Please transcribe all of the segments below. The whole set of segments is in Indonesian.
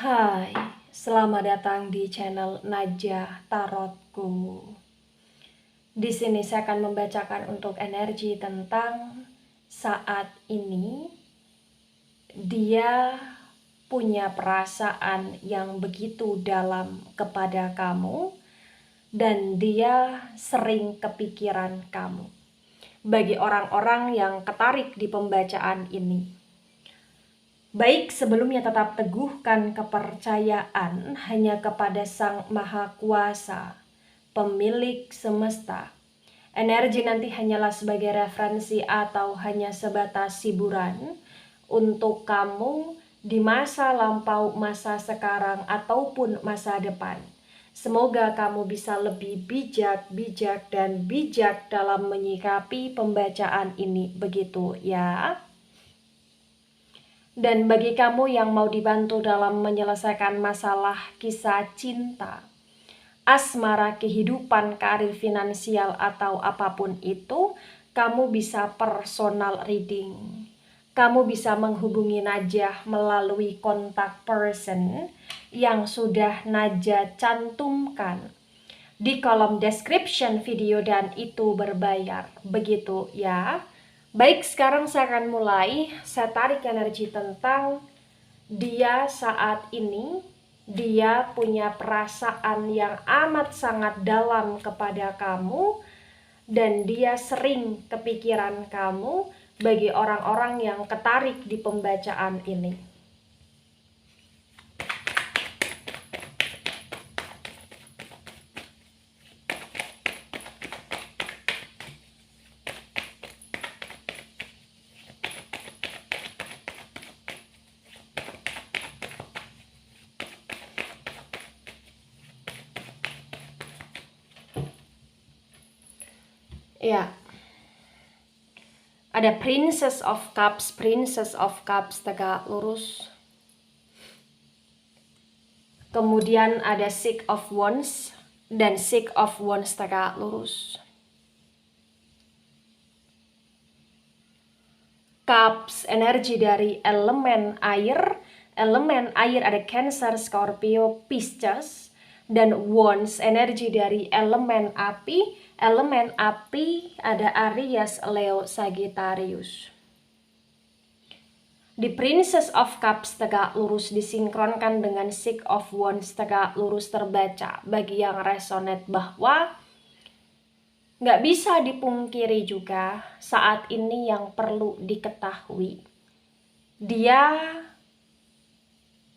Hai, selamat datang di channel Najah Tarotku. Di sini saya akan membacakan untuk energi tentang saat ini dia punya perasaan yang begitu dalam kepada kamu dan dia sering kepikiran kamu. Bagi orang-orang yang ketarik di pembacaan ini, baik sebelumnya tetap teguhkan kepercayaan hanya kepada Sang Maha Kuasa, pemilik semesta. Energi nanti hanyalah sebagai referensi atau hanya sebatas hiburan untuk kamu di masa lampau, masa sekarang, ataupun masa depan. Semoga kamu bisa lebih bijak dan bijak dalam menyikapi pembacaan ini, begitu ya. Dan bagi kamu yang mau dibantu dalam menyelesaikan masalah kisah cinta, asmara, kehidupan, karir, finansial, atau apapun itu, kamu bisa personal reading. Kamu bisa menghubungi Najah melalui kontak person yang sudah Najah cantumkan di kolom description video dan itu berbayar. Begitu ya. Baik, sekarang saya akan mulai. Saya tarik energi tentang dia saat ini. Dia punya perasaan yang amat sangat dalam kepada kamu dan dia sering kepikiran kamu bagi orang-orang yang ketarik di pembacaan ini. Ya, ada Princess of Cups tegak lurus. Kemudian ada Six of Wands dan Six of Wands tegak lurus. Cups energi dari elemen air. Elemen air ada Cancer, Scorpio, Pisces. Dan Wands energi dari elemen api. Elemen api ada Aries, Leo, Sagittarius. Di Princess of Cups tegak lurus disinkronkan dengan Six of Wands tegak lurus terbaca. Bagi yang resonate bahwa nggak bisa dipungkiri juga saat ini yang perlu diketahui, dia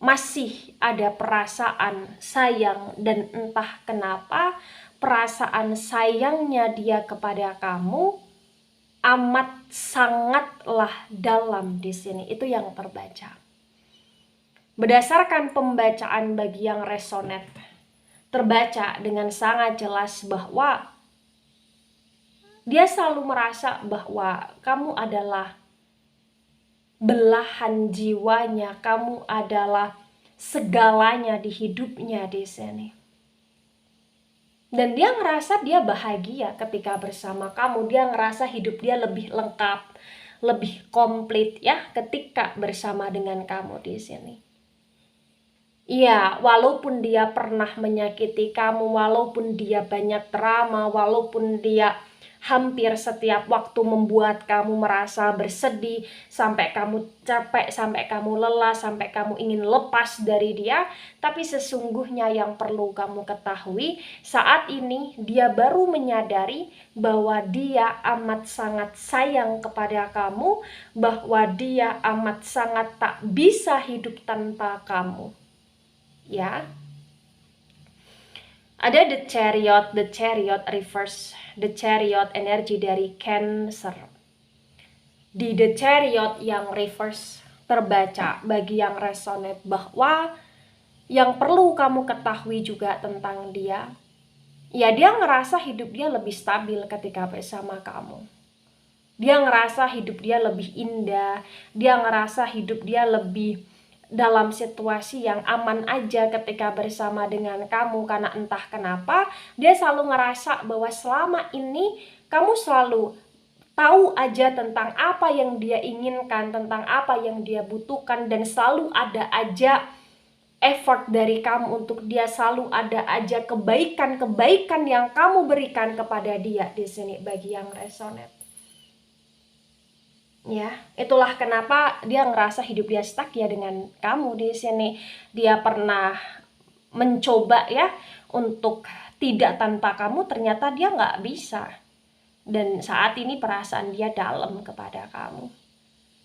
masih ada perasaan sayang dan entah kenapa perasaan sayangnya dia kepada kamu amat sangatlah dalam di sini. Itu yang terbaca. Berdasarkan pembacaan bagi yang resonate, terbaca dengan sangat jelas bahwa dia selalu merasa bahwa kamu adalah belahan jiwanya, kamu adalah segalanya di hidupnya di sini. Dan dia ngerasa dia bahagia ketika bersama kamu. Dia ngerasa hidup dia lebih lengkap, lebih komplit ya ketika bersama dengan kamu di sini. Iya, walaupun dia pernah menyakiti kamu, walaupun dia banyak drama, walaupun dia hampir setiap waktu membuat kamu merasa bersedih, sampai kamu capek, sampai kamu lelah, sampai kamu ingin lepas dari dia. Tapi sesungguhnya yang perlu kamu ketahui, saat ini dia baru menyadari bahwa dia amat sangat sayang kepada kamu, bahwa dia amat sangat tak bisa hidup tanpa kamu. Ya, ada the chariot reverse, the chariot energi dari Cancer. Di the chariot yang reverse terbaca bagi yang resonate bahwa yang perlu kamu ketahui juga tentang dia, ya dia ngerasa hidup dia lebih stabil ketika bersama kamu. Dia ngerasa hidup dia lebih indah, dia ngerasa hidup dia lebih dalam situasi yang aman aja ketika bersama dengan kamu. Karena entah kenapa dia selalu ngerasa bahwa selama ini kamu selalu tahu aja tentang apa yang dia inginkan, tentang apa yang dia butuhkan, dan selalu ada aja effort dari kamu untuk dia, selalu ada aja kebaikan-kebaikan yang kamu berikan kepada dia di sini bagi yang resonate. Ya, itulah kenapa dia ngerasa hidup dia stuck ya dengan kamu di sini. Dia pernah mencoba ya untuk tidak tanpa kamu, ternyata dia nggak bisa. Dan saat ini perasaan dia dalam kepada kamu.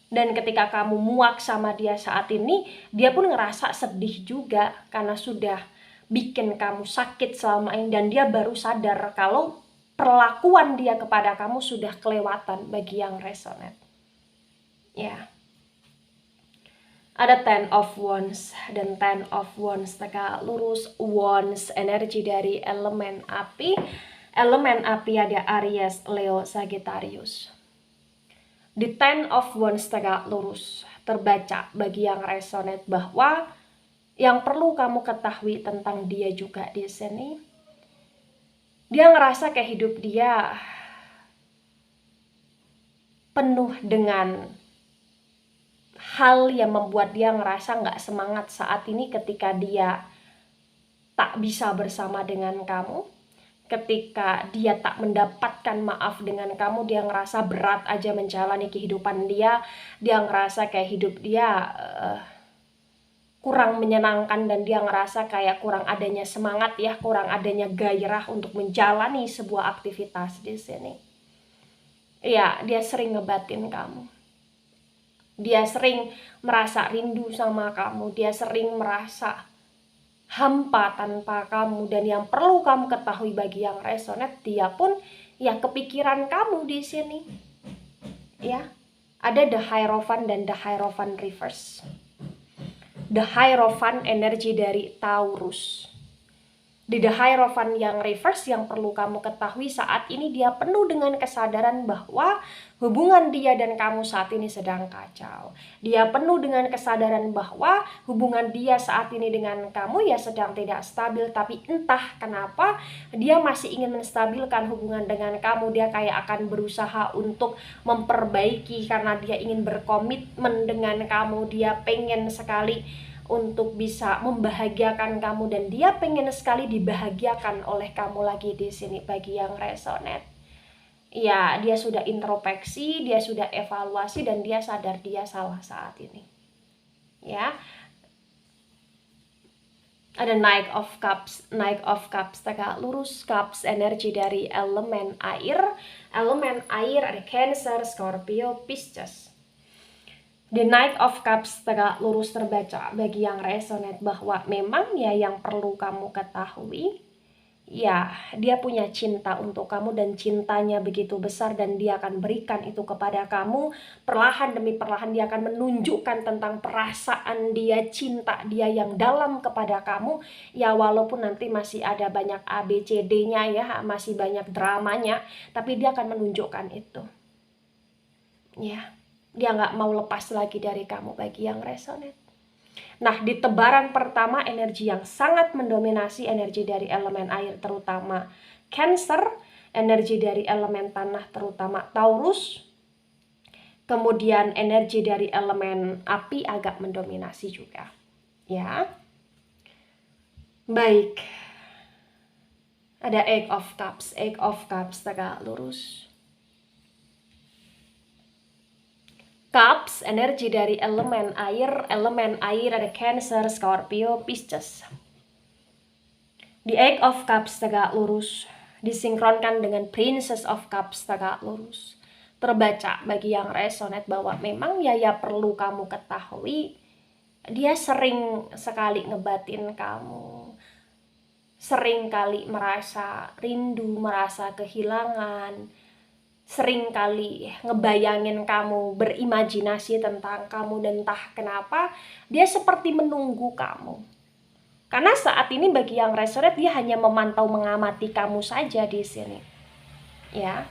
Dan ketika kamu muak sama dia saat ini, dia pun ngerasa sedih juga karena sudah bikin kamu sakit selama ini. Dan dia baru sadar kalau perlakuan dia kepada kamu sudah kelewatan bagi yang resonate. Ya. Ada 10 of Wands dan 10 of Wands tegak lurus. Wands energi dari elemen api. Elemen api ada Aries, Leo, Sagittarius. Di 10 of Wands tegak lurus terbaca bagi yang resonate bahwa yang perlu kamu ketahui tentang dia juga di sini. Dia ngerasa kayak hidup dia penuh dengan hal yang membuat dia ngerasa nggak semangat saat ini ketika dia tak bisa bersama dengan kamu. Ketika dia tak mendapatkan maaf dengan kamu, dia ngerasa berat aja menjalani kehidupan dia. Dia ngerasa kayak hidup dia kurang menyenangkan dan dia ngerasa kayak kurang adanya semangat ya, kurang adanya gairah untuk menjalani sebuah aktivitas di sini. Iya, dia sering ngebatin kamu. Dia sering merasa rindu sama kamu. Dia sering merasa hampa tanpa kamu. Dan yang perlu kamu ketahui bagi yang resonate, dia pun ya kepikiran kamu di sini. Ya, ada the Hierophant dan the Hierophant reverse. The Hierophant energi dari Taurus. Di the Hierophant yang reverse, yang perlu kamu ketahui saat ini, dia penuh dengan kesadaran bahwa hubungan dia dan kamu saat ini sedang kacau. Dia penuh dengan kesadaran bahwa hubungan dia saat ini dengan kamu ya sedang tidak stabil. Tapi entah kenapa dia masih ingin menstabilkan hubungan dengan kamu. Dia kayak akan berusaha untuk memperbaiki karena dia ingin berkomitmen dengan kamu. Dia pengen sekali untuk bisa membahagiakan kamu dan dia pengen sekali dibahagiakan oleh kamu lagi di sini bagi yang resonate. Ya, dia sudah introspeksi, dia sudah evaluasi dan dia sadar dia salah saat ini. Ya. Ada Knight of Cups tegak lurus. Cups energi dari elemen air. Elemen air ada Cancer, Scorpio, Pisces. The Knight of Cups tegak lurus terbaca bagi yang resonate bahwa memang ya yang perlu kamu ketahui, ya dia punya cinta untuk kamu dan cintanya begitu besar dan dia akan berikan itu kepada kamu. Perlahan demi perlahan dia akan menunjukkan tentang perasaan dia, cinta dia yang dalam kepada kamu. Ya walaupun nanti masih ada banyak ABCD-nya ya, masih banyak dramanya, tapi dia akan menunjukkan itu. Ya. Dia nggak mau lepas lagi dari kamu bagi yang resonate. Nah, di tebaran pertama energi yang sangat mendominasi energi dari elemen air terutama Cancer, energi dari elemen tanah terutama Taurus, kemudian energi dari elemen api agak mendominasi juga. Ya. Baik. Ada Eight of Cups tegak lurus. Cups, energi dari elemen air ada Cancer, Scorpio, Pisces. The Eight of Cups tegak lurus, disinkronkan dengan Princess of Cups tegak lurus. Terbaca bagi yang resonate bahwa memang ya perlu kamu ketahui, dia sering sekali ngebatin kamu. Sering kali merasa rindu, merasa kehilangan. Sering kali ngebayangin kamu, berimajinasi tentang kamu dan entah kenapa dia seperti menunggu kamu. Karena saat ini bagi yang resonate dia hanya memantau, mengamati kamu saja di sini. Ya.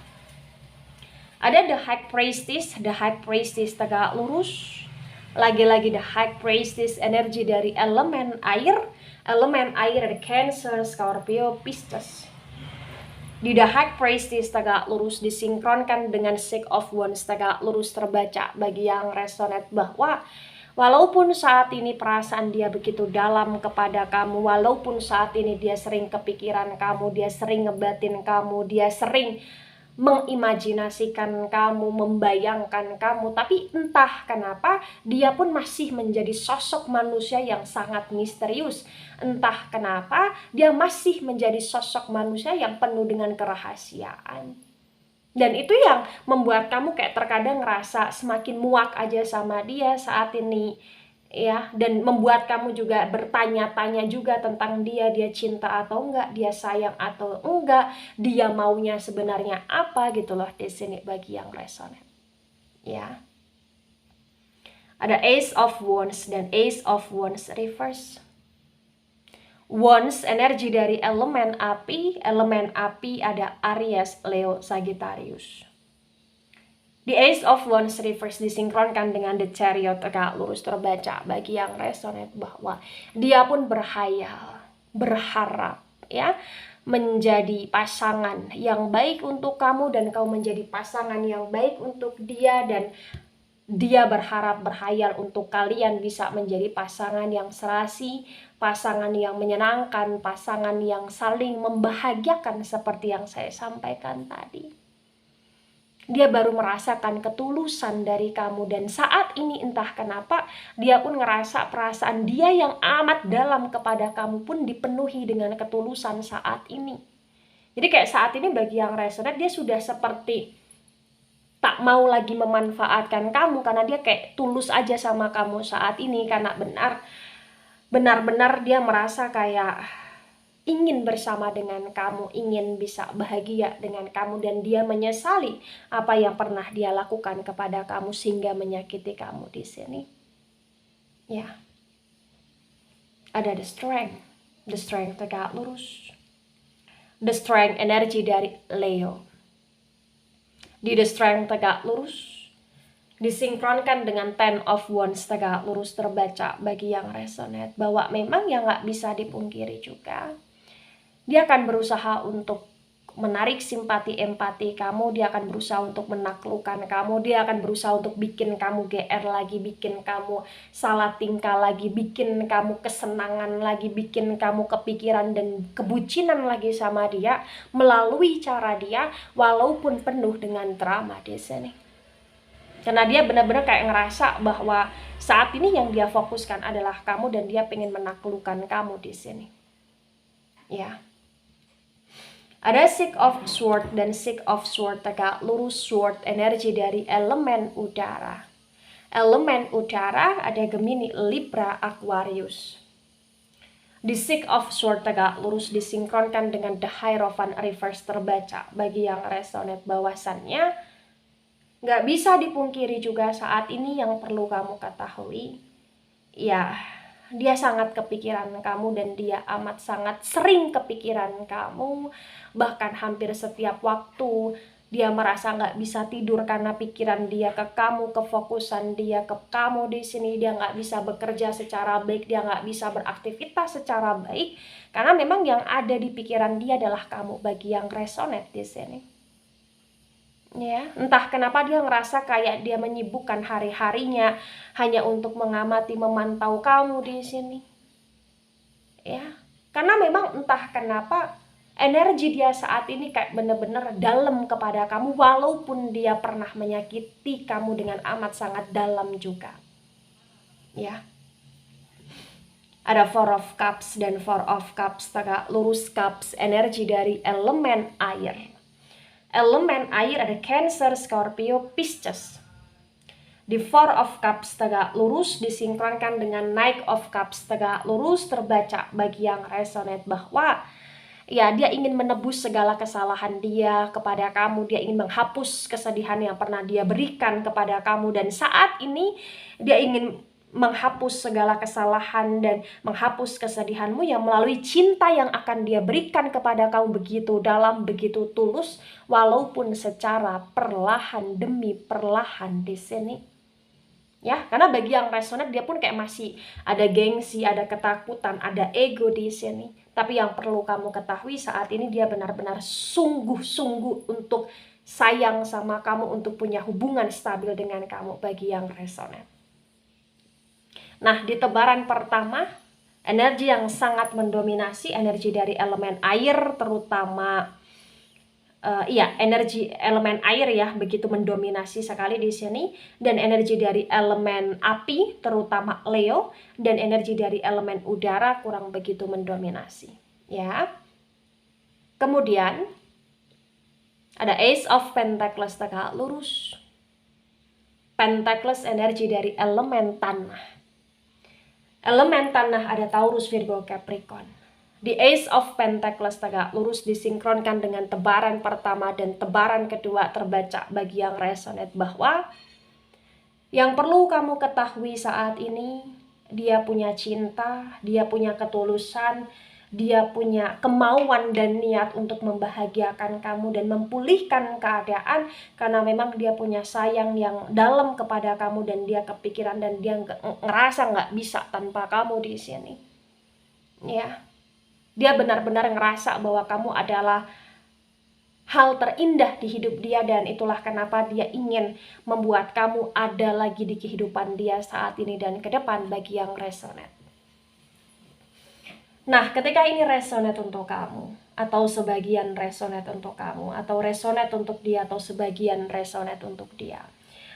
Ada the High Priestess tegak lurus. Lagi-lagi the High Priestess energi dari elemen air ada Cancer, Scorpio, Pisces. Di the High Priestess tegak lurus disinkronkan dengan Six of Wands tegak lurus terbaca bagi yang resonate bahwa Walaupun saat ini perasaan dia begitu dalam kepada kamu, walaupun saat ini dia sering kepikiran kamu, dia sering ngebatin kamu, dia sering mengimajinasikan kamu, membayangkan kamu, tapi entah kenapa dia pun masih menjadi sosok manusia yang sangat misterius. Entah kenapa dia masih menjadi sosok manusia yang penuh dengan kerahasiaan. Dan itu yang membuat kamu kayak terkadang ngerasa semakin muak aja sama dia saat ini, ya. Dan membuat kamu juga bertanya-tanya juga tentang dia cinta atau enggak, dia sayang atau enggak, dia maunya sebenarnya apa gitu loh di sini bagi yang resonate. Ya. Ada Ace of Wands dan Ace of Wands reverse. Wands energi dari elemen api ada Aries, Leo, Sagittarius. The Ace of Wands reverse disinkronkan dengan The Chariot tegak lurus terbaca bagi yang resonate bahwa dia pun berhayal, berharap ya menjadi pasangan yang baik untuk kamu dan kamu menjadi pasangan yang baik untuk dia, dan dia berharap, berhayal untuk kalian bisa menjadi pasangan yang serasi, pasangan yang menyenangkan, pasangan yang saling membahagiakan seperti yang saya sampaikan tadi. Dia baru merasakan ketulusan dari kamu, dan saat ini entah kenapa dia pun ngerasa perasaan dia yang amat dalam kepada kamu pun dipenuhi dengan ketulusan saat ini. Jadi kayak saat ini bagi yang resonate, dia sudah seperti tak mau lagi memanfaatkan kamu karena dia kayak tulus aja sama kamu saat ini, karena benar-benar dia merasa kayak ingin bersama dengan kamu, ingin bisa bahagia dengan kamu, dan dia menyesali apa yang pernah dia lakukan kepada kamu sehingga menyakiti kamu di sini. Ya. Ada the strength tegak lurus. The strength energi dari Leo. Di the strength tegak lurus disinkronkan dengan Ten of Wands tegak lurus terbaca bagi yang resonate bahwa memang yang gak bisa dipungkiri juga, dia akan berusaha untuk menarik simpati empati kamu, dia akan berusaha untuk menaklukkan kamu, dia akan berusaha untuk bikin kamu GR lagi, bikin kamu salah tingkah lagi, bikin kamu kesenangan lagi, bikin kamu kepikiran dan kebucinan lagi sama dia melalui cara dia, walaupun penuh dengan drama di sini. Karena dia benar-benar kayak ngerasa bahwa saat ini yang dia fokuskan adalah kamu dan dia pengen menaklukkan kamu di sini. Ya. Ada Six of Swords dan Six of Swords tegak lurus, sword energi dari elemen udara. Elemen udara ada Gemini, Libra, Aquarius. Di Six of Swords tegak lurus disinkronkan dengan The Hierophant reverse terbaca bagi yang resonate bahwasannya gak bisa dipungkiri juga saat ini yang perlu kamu ketahui, ya dia sangat kepikiran kamu dan dia amat sangat sering kepikiran kamu. Bahkan hampir setiap waktu dia merasa nggak bisa tidur karena pikiran dia ke kamu, kefokusan dia ke kamu di sini. Dia nggak bisa bekerja secara baik, dia nggak bisa beraktivitas secara baik karena memang yang ada di pikiran dia adalah kamu bagi yang resonate di sini. Ya, entah kenapa dia ngerasa kayak dia menyibukkan hari-harinya hanya untuk mengamati, memantau kamu di sini. Ya, karena memang entah kenapa energi dia saat ini kayak bener-bener dalam kepada kamu, walaupun dia pernah menyakiti kamu dengan amat sangat dalam juga. Ya. Ada Four of Cups dan Four of Cups tegak lurus, cups energi dari elemen air. Elemen air ada Cancer, Scorpio, Pisces. Di Four of Cups tegak lurus disinkronkan dengan Knight of Cups tegak lurus terbaca bagi yang resonate bahwa ya dia ingin menebus segala kesalahan dia kepada kamu, dia ingin menghapus kesedihan yang pernah dia berikan kepada kamu, dan saat ini dia ingin menghapus segala kesalahan dan menghapus kesedihanmu yang melalui cinta yang akan dia berikan kepada kamu begitu dalam, begitu tulus, walaupun secara perlahan demi perlahan di sini. Ya, karena bagi yang resonate dia pun kayak masih ada gengsi, ada ketakutan, ada ego di sini. Tapi yang perlu kamu ketahui saat ini dia benar-benar sungguh-sungguh untuk sayang sama kamu, untuk punya hubungan stabil dengan kamu bagi yang resonate. Nah, di tebaran pertama, energi yang sangat mendominasi, energi dari elemen air, terutama energi elemen air ya, begitu mendominasi sekali di sini, dan energi dari elemen api, terutama Leo, dan energi dari elemen udara kurang begitu mendominasi, ya. Kemudian ada Ace of Pentacles tegak lurus. Pentacles energi dari elemen tanah. Elemen tanah ada Taurus, Virgo, Capricorn. Di Ace of Pentacles tegak lurus disinkronkan dengan tebaran pertama dan tebaran kedua terbaca bagi yang resonate bahwa yang perlu kamu ketahui saat ini, dia punya cinta, dia punya ketulusan, dia punya kemauan dan niat untuk membahagiakan kamu dan memulihkan keadaan, karena memang dia punya sayang yang dalam kepada kamu dan dia kepikiran dan dia ngerasa nggak bisa tanpa kamu di sini. Ya, dia benar-benar ngerasa bahwa kamu adalah hal terindah di hidup dia, dan itulah kenapa dia ingin membuat kamu ada lagi di kehidupan dia saat ini dan ke depan bagi yang resonate. Nah, ketika ini resonate untuk kamu, atau sebagian resonate untuk kamu, atau resonate untuk dia, atau sebagian resonate untuk dia,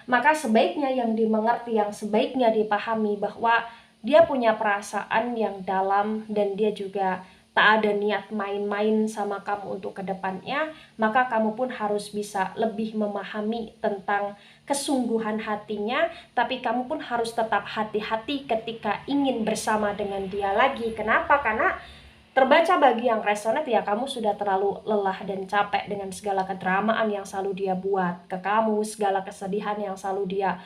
maka sebaiknya yang dimengerti, yang sebaiknya dipahami bahwa dia punya perasaan yang dalam dan dia juga tak ada niat main-main sama kamu untuk kedepannya. Maka kamu pun harus bisa lebih memahami tentang kesungguhan hatinya, tapi kamu pun harus tetap hati-hati ketika ingin bersama dengan dia lagi. Kenapa? Karena terbaca bagi yang resonate ya, kamu sudah terlalu lelah dan capek dengan segala kedramaan yang selalu dia buat ke kamu, segala kesedihan yang selalu dia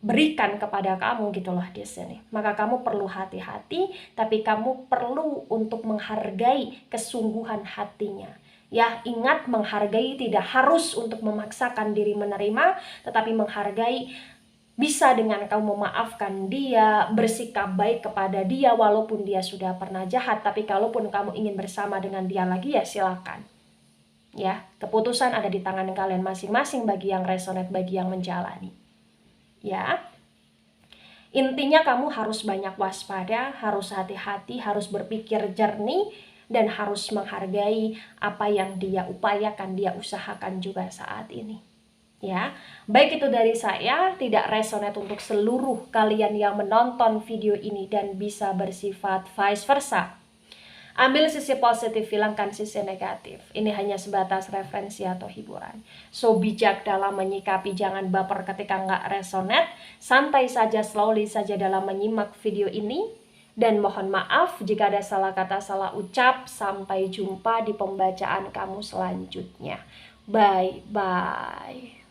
berikan kepada kamu gitu loh di sini. Maka kamu perlu hati-hati, tapi kamu perlu untuk menghargai kesungguhan hatinya. Ya, ingat, menghargai tidak harus untuk memaksakan diri menerima, tetapi menghargai bisa dengan kamu memaafkan dia, bersikap baik kepada dia walaupun dia sudah pernah jahat, tapi kalaupun kamu ingin bersama dengan dia lagi ya silakan. Ya, keputusan ada di tangan kalian masing-masing bagi yang resonate, bagi yang menjalani. Ya, intinya kamu harus banyak waspada, harus hati-hati, harus berpikir jernih, dan harus menghargai apa yang dia upayakan, dia usahakan juga saat ini. Ya, baik itu dari saya, tidak resonate untuk seluruh kalian yang menonton video ini dan bisa bersifat vice versa. Ambil sisi positif, hilangkan sisi negatif. Ini hanya sebatas referensi atau hiburan. So, bijak dalam menyikapi, jangan baper ketika nggak resonate. Santai saja, slowly saja dalam menyimak video ini. Dan mohon maaf jika ada salah kata, salah ucap. Sampai jumpa di pembacaan kamu selanjutnya. Bye-bye.